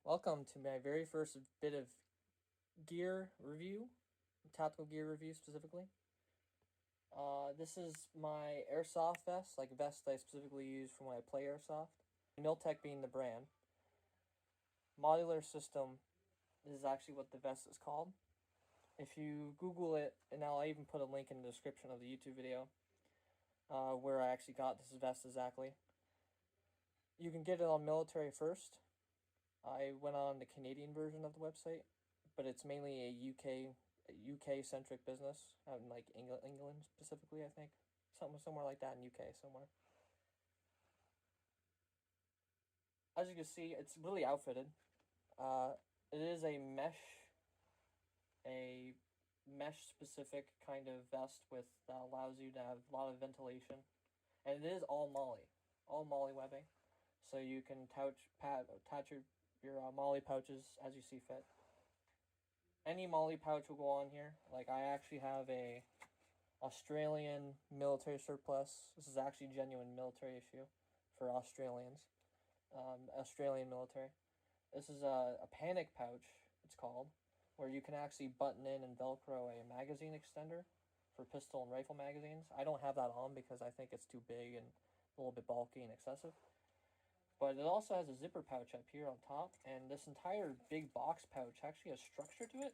Welcome to my very first bit of gear review, tactical gear review specifically. This is my airsoft vest, like a vest I specifically use for when I play airsoft. Mil-Tec being the brand. Modular system is actually what the vest is called. If you Google it, and I'll even put a link in the description of the YouTube video, where I actually got this vest exactly. You can get it on Military First. I went on the Canadian version of the website, but it's mainly a UK centric business out in like England specifically, I think. Somewhere like that in UK somewhere. As you can see, it's really outfitted. It is a mesh specific kind of vest with that allows you to have a lot of ventilation, and it is all MOLLE webbing, so you can attach your MOLLE pouches as you see fit. Any MOLLE pouch will go on here. Like I actually have a Australian military surplus. This is actually genuine military issue for Australians, Australian military. This is a panic pouch, it's called, where you can actually button in and Velcro a magazine extender for pistol and rifle magazines. I don't have that on because I think it's too big and a little bit bulky and excessive. But it also has a zipper pouch up here on top, and this entire big box pouch actually has structure to it.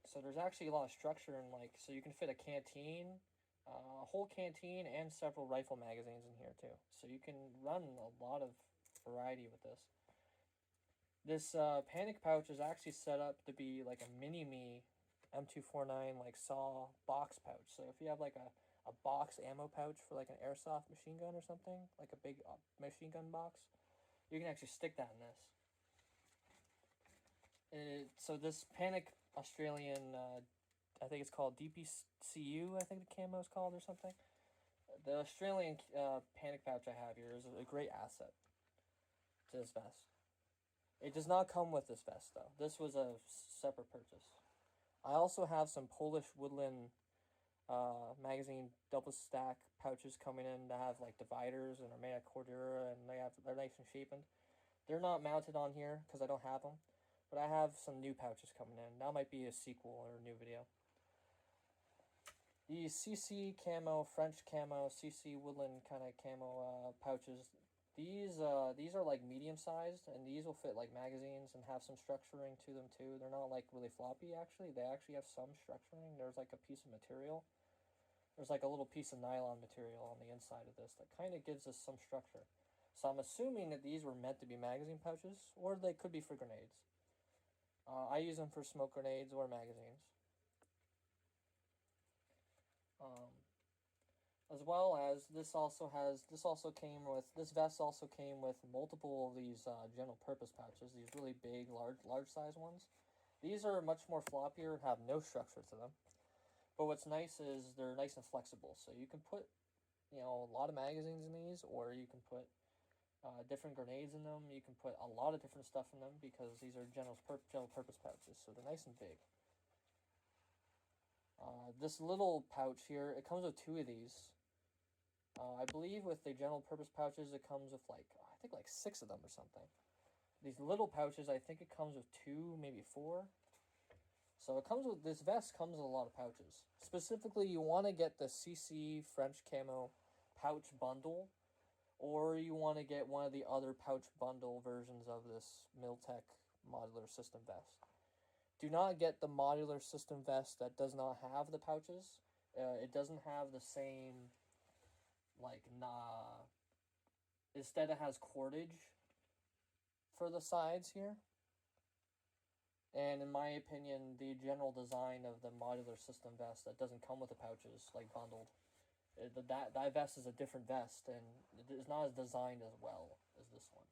So there's actually a lot of structure in so you can fit a canteen, a whole canteen, and several rifle magazines in here too. So you can run a lot of variety with this. This panic pouch is actually set up to be like a mini-me M249 like saw box pouch. So if you have like a box ammo pouch for like an airsoft machine gun or something, like a big machine gun box, you can actually stick that in this. So this panic Australian, I think it's called DPCU, I think the camo is called or something. The Australian panic pouch I have here is a great asset to this vest. It does not come with this vest though. This was a separate purchase. I also have some Polish Woodland magazine double stack pouches coming in that have like dividers and are made of Cordura, and they're nice and shapen. They're not mounted on here because I don't have them, but I have some new pouches coming in. That might be a sequel or a new video. These CCE camo, French camo, CCE Woodland kind of camo pouches. These are like medium sized, and these will fit like magazines and have some structuring to them too. They're not like really floppy actually. They actually have some structuring. There's like a piece of material. There's like a little piece of nylon material on the inside of this that kind of gives us some structure. So I'm assuming that these were meant to be magazine pouches, or they could be for grenades. I use them for smoke grenades or magazines. As well as this vest also came with multiple of these general purpose pouches, these really big, large size ones. These are much more floppier and have no structure to them. But what's nice is they're nice and flexible, so you can put, a lot of magazines in these, or you can put different grenades in them. You can put a lot of different stuff in them because these are general purpose pouches, so they're nice and big. This little pouch here, it comes with two of these. I believe with the general purpose pouches, it comes with I think like 6 of them or something. These little pouches, I think it comes with 2, maybe 4. So this vest comes with a lot of pouches. Specifically, you want to get the CCE French camo pouch bundle, or you want to get one of the other pouch bundle versions of this Mil-Tec modular system vest. Do not get the modular system vest that does not have the pouches. It doesn't have the same, instead it has cordage for the sides here. And in my opinion, the general design of the modular system vest that doesn't come with the pouches, bundled, that vest is a different vest, and it is not as designed as well as this one.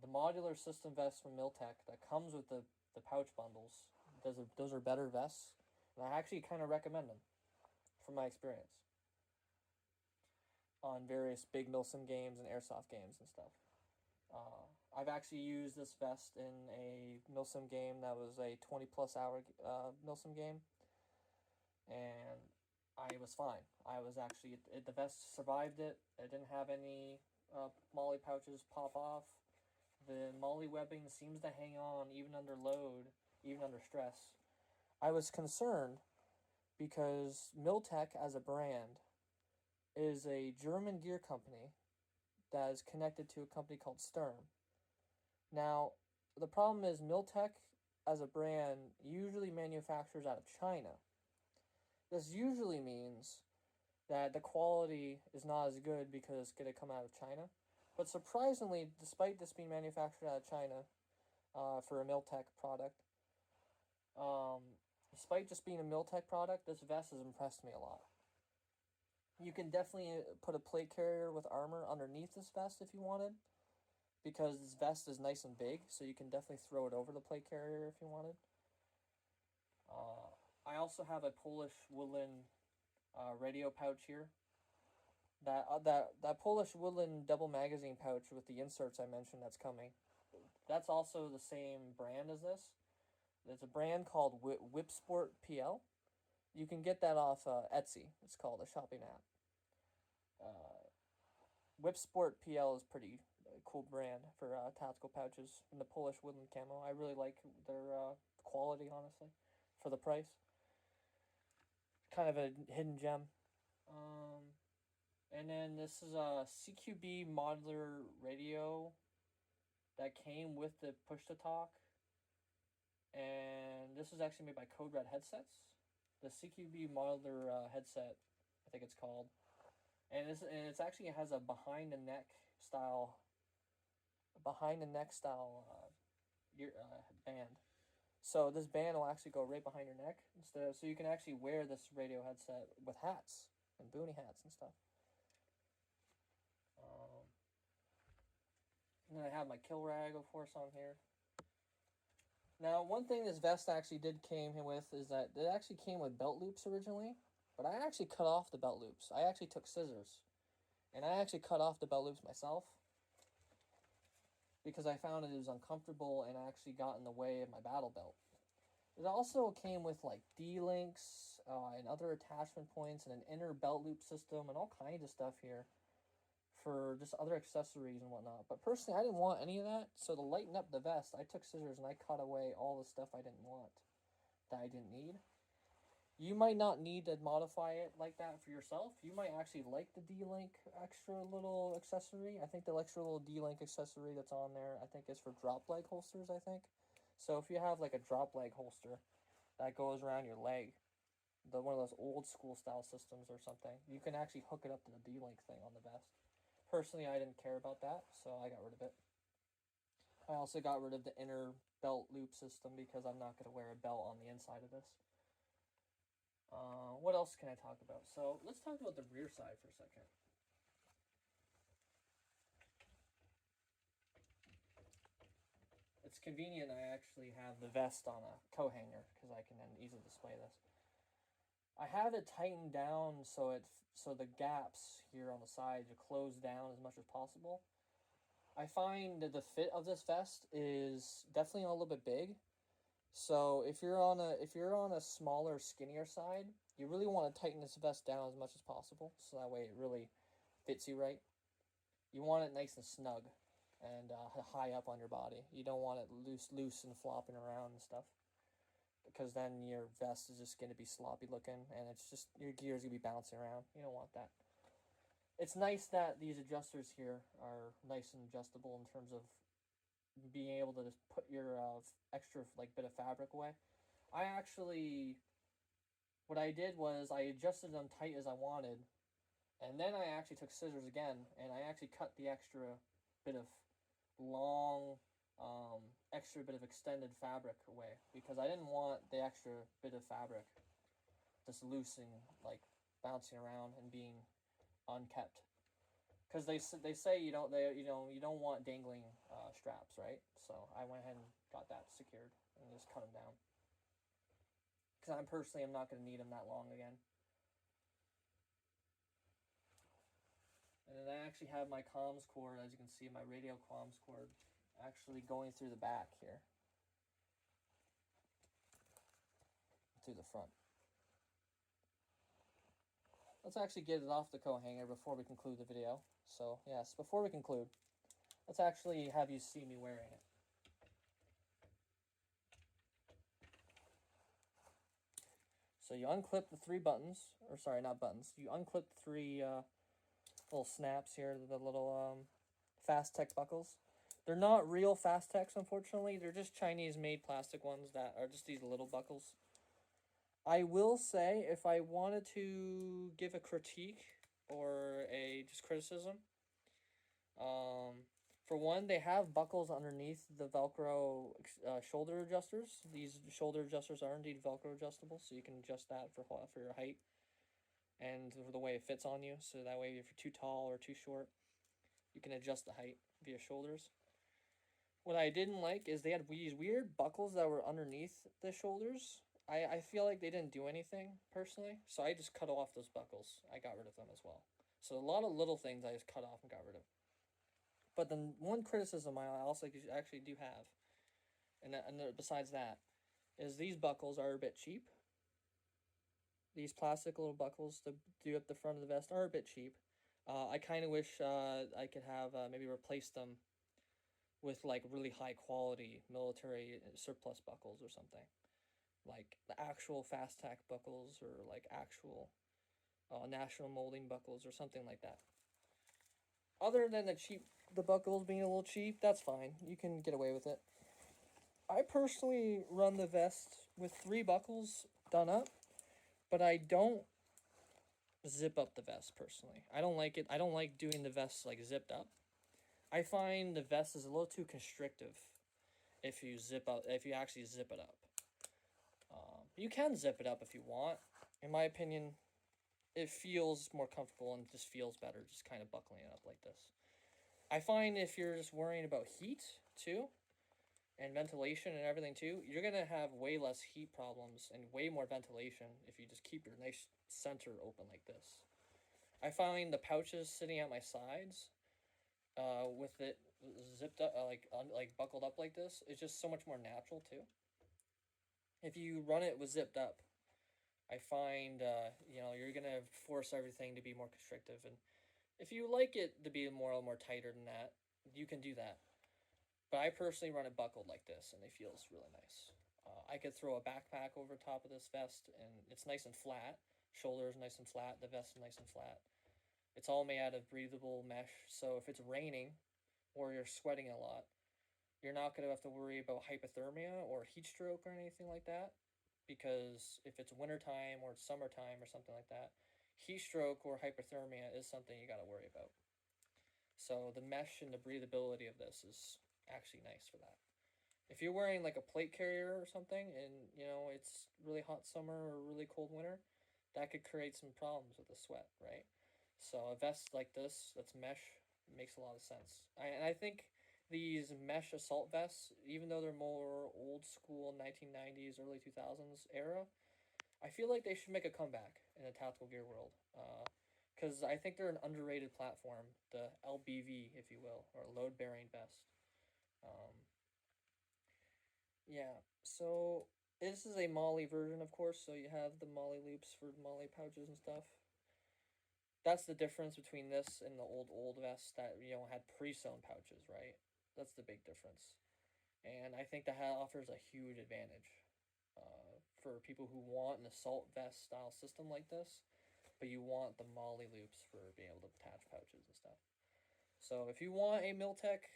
The modular system vest from Mil-Tec that comes with the pouch bundles, those are better vests, and I actually kind of recommend them from my experience on various big Milsim games and airsoft games and stuff. I've actually used this vest in a Milsim game that was a 20-plus hour Milsim game, and I was fine. I was actually, the vest survived it. It didn't have any MOLLE pouches pop off. The MOLLE webbing seems to hang on even under load, even under stress. I was concerned because Mil-Tec as a brand is a German gear company that is connected to a company called Sturm. Now, the problem is Mil-Tec as a brand usually manufactures out of China. This usually means that the quality is not as good because it's going to come out of China. But surprisingly, despite this being manufactured out of China for a Mil-Tec product, despite just being a Mil-Tec product, this vest has impressed me a lot. You can definitely put a plate carrier with armor underneath this vest if you wanted, because this vest is nice and big, so you can definitely throw it over the plate carrier if you wanted. I also have a Polish Woodland radio pouch here. That Polish Woodland double magazine pouch with the inserts I mentioned that's coming. That's also the same brand as this. There's a brand called Whipsport PL. You can get that off Etsy. It's called a shopping app. Whipsport PL is pretty cool brand for tactical pouches in the Polish Woodland Camo. I really like their quality, honestly, for the price. Kind of a hidden gem. And then this is a CQB modular radio that came with the push-to-talk. And this is actually made by Code Red Headsets. The CQB modular headset, I think it's called. And it's actually has a behind the neck style band. So this band will actually go right behind your neck so you can actually wear this radio headset with hats and boonie hats and stuff. And then I have my kill rag, of course, on here. Now, one thing this vest actually came with is that it actually came with belt loops originally, but I actually cut off the belt loops. I actually took scissors, and I actually cut off the belt loops myself because I found it was uncomfortable and actually got in the way of my battle belt. It also came with like D-links and other attachment points and an inner belt loop system and all kinds of stuff here for just other accessories and whatnot. But personally, I didn't want any of that, so to lighten up the vest, I took scissors and I cut away all the stuff I didn't want, that I didn't need. You might not need to modify it like that for yourself. You might actually like the D-link extra little accessory. I think the extra little D-link accessory that's on there, I think is for drop leg holsters, I think. So if you have like a drop leg holster that goes around your leg, one of those old school style systems or something, you can actually hook it up to the D-link thing on the vest. Personally, I didn't care about that, so I got rid of it. I also got rid of the inner belt loop system because I'm not going to wear a belt on the inside of this. What else can I talk about? So let's talk about the rear side for a second. It's convenient I actually have the vest on a coat hanger because I can then easily display this. I have it tightened down so the gaps here on the sides are closed down as much as possible. I find that the fit of this vest is definitely a little bit big. So if you're on a smaller, skinnier side, you really want to tighten this vest down as much as possible, so that way it really fits you right. You want it nice and snug and high up on your body. You don't want it loose and flopping around and stuff, because then your vest is just going to be sloppy looking, and it's just your gear's going to be bouncing around. You don't want that. It's nice that these adjusters here are nice and adjustable in terms of being able to just put your extra bit of fabric away. What I did was I adjusted them tight as I wanted, and then I actually took scissors again, and I actually cut the extra bit of extra bit of extended fabric away, because I didn't want the extra bit of fabric just loose and bouncing around and being unkept. Because they say you don't want dangling straps, right? So I went ahead and got that secured and just cut them down. Because I'm not going to need them that long again. And then I actually have my comms cord, as you can see, my radio comms cord, actually going through the back here. Through the front. let's actually get it off the coat hanger before we conclude the video. So yes, before we conclude, let's actually have you see me wearing it. So you unclip the 3 buttons, or sorry, not buttons. You unclip the 3 little snaps here, the little Fast-Tec buckles. They're not real Fast-Tecs, unfortunately. They're just Chinese-made plastic ones that are just these little buckles. I will say, if I wanted to give a critique or a just criticism, for one, they have buckles underneath the Velcro shoulder adjusters. These shoulder adjusters are indeed Velcro adjustable, so you can adjust that for your height and for the way it fits on you. So that way, if you're too tall or too short, you can adjust the height via shoulders. What I didn't like is they had these weird buckles that were underneath the shoulders. I feel like they didn't do anything, personally, so I just cut off those buckles. I got rid of them as well. So a lot of little things I just cut off and got rid of. But then one criticism I also actually do have, and besides that, is these buckles are a bit cheap. These plastic little buckles to do up the front of the vest are a bit cheap. I kind of wish I could have maybe replaced them with like really high quality military surplus buckles or something. Like the actual Fast-Tec buckles or like actual national molding buckles or something like that. Other than the buckles being a little cheap, that's fine. You can get away with it. I personally run the vest with 3 buckles done up, but I don't zip up the vest personally. I don't like it. I don't like doing the vest like zipped up. I find the vest is a little too constrictive if you actually zip it up. You can zip it up if you want. In my opinion, it feels more comfortable and just feels better just kind of buckling it up like this. I find if you're just worrying about heat too, and ventilation and everything too, you're going to have way less heat problems and way more ventilation if you just keep your nice center open like this. I find the pouches sitting at my sides, with it zipped up, like buckled up like this, it's just so much more natural too. If you run it with zipped up, I find, you're going to force everything to be more constrictive. And if you like it to be more tighter than that, you can do that. But I personally run it buckled like this, and it feels really nice. I could throw a backpack over top of this vest, and it's nice and flat. Shoulders nice and flat. The vest is nice and flat. It's all made out of breathable mesh, so if it's raining or you're sweating a lot, you're not going to have to worry about hypothermia or heat stroke or anything like that, because if it's wintertime or it's summertime or something like that, heat stroke or hypothermia is something you got to worry about. So the mesh and the breathability of this is actually nice for that. If you're wearing like a plate carrier or something and it's really hot summer or really cold winter, that could create some problems with the sweat, right? So a vest like this that's mesh makes a lot of sense. And I think these mesh assault vests, even though they're more old school 1990s, early 2000s era, I feel like they should make a comeback in the tactical gear world. Because I think they're an underrated platform, the LBV, if you will, or load bearing vest. Yeah, so this is a Molly version, of course, so you have the Molly loops for Molly pouches and stuff. That's the difference between this and the old vests that, had pre-sewn pouches, right? That's the big difference. And I think that offers a huge advantage for people who want an assault vest style system like this, but you want the Molly loops for being able to attach pouches and stuff. So if you want a Mil-Tec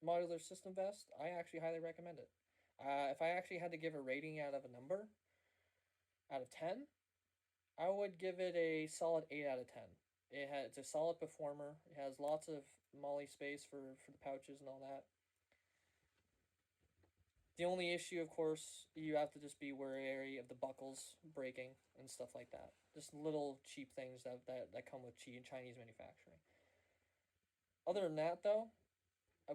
modular system vest, I actually highly recommend it. If I actually had to give a rating out of 10, I would give it a solid 8 out of 10. It's a solid performer. It has lots of Molly space for the pouches and all that. The only issue, of course, you have to just be wary of the buckles breaking and stuff like that. Just little cheap things that come with Chinese manufacturing. Other than that, though,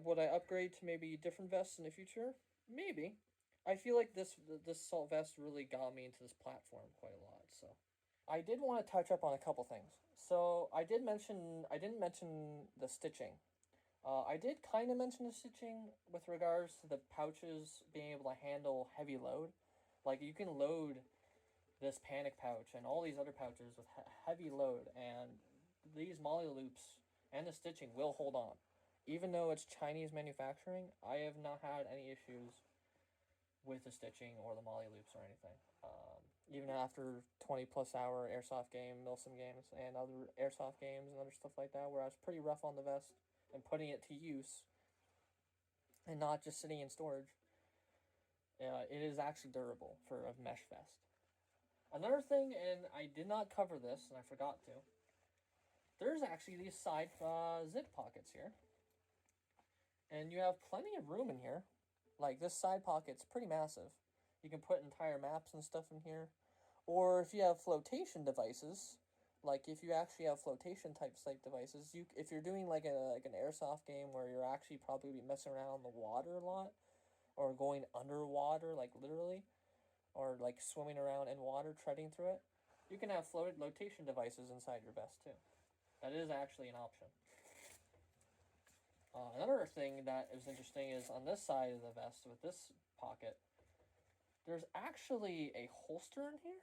would I upgrade to maybe different vests in the future? Maybe. I feel like this assault vest really got me into this platform quite a lot. So I did want to touch up on a couple things. So I didn't mention the stitching. I did kind of mention the stitching with regards to the pouches being able to handle heavy load. Like, you can load this panic pouch and all these other pouches with heavy load, and these moly loops and the stitching will hold on. Even though it's Chinese manufacturing, I have not had any issues with the stitching or the moly loops or anything. Even after 20+ hour airsoft game, Milsim games, and other airsoft games and other stuff like that, where I was pretty rough on the vest and putting it to use and not just sitting in storage, it is actually durable for a mesh vest. Another thing, and I did not cover this, and I forgot to, there's actually these side zip pockets here. And you have plenty of room in here. Like, this side pocket's pretty massive. You can put entire maps and stuff in here. Or if you have flotation devices, like if you actually have flotation type devices, if you're doing like an airsoft game where you're actually probably messing around in the water a lot, or going underwater, like literally, or like swimming around in water, treading through it, you can have flotation devices inside your vest too. That is actually an option. Another thing that is interesting is on this side of the vest with this pocket, there's actually a holster in here.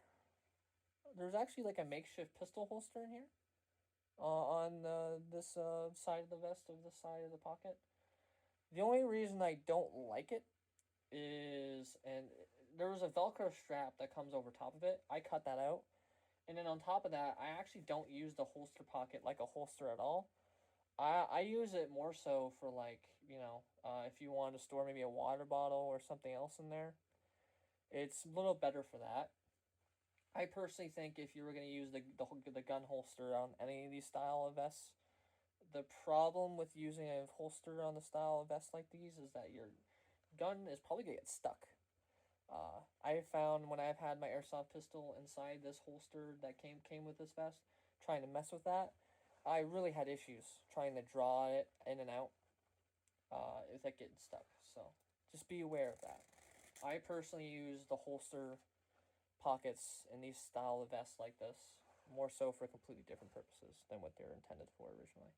There's actually like a makeshift pistol holster in here on this side of the vest of this side of the pocket. The only reason I don't like it is, and there was a Velcro strap that comes over top of it. I cut that out. And then on top of that, I actually don't use the holster pocket like a holster at all. I use it more so for, like, if you want to store maybe a water bottle or something else in there. It's a little better for that. I personally think if you were going to use the gun holster on any of these style of vests, the problem with using a holster on the style of vest like these is that your gun is probably going to get stuck. I found when I've had my airsoft pistol inside this holster that came with this vest, trying to mess with that, I really had issues trying to draw it in and out with it getting stuck. So just be aware of that. I personally use the holster pockets in these style of vests like this more so for completely different purposes than what they're intended for originally.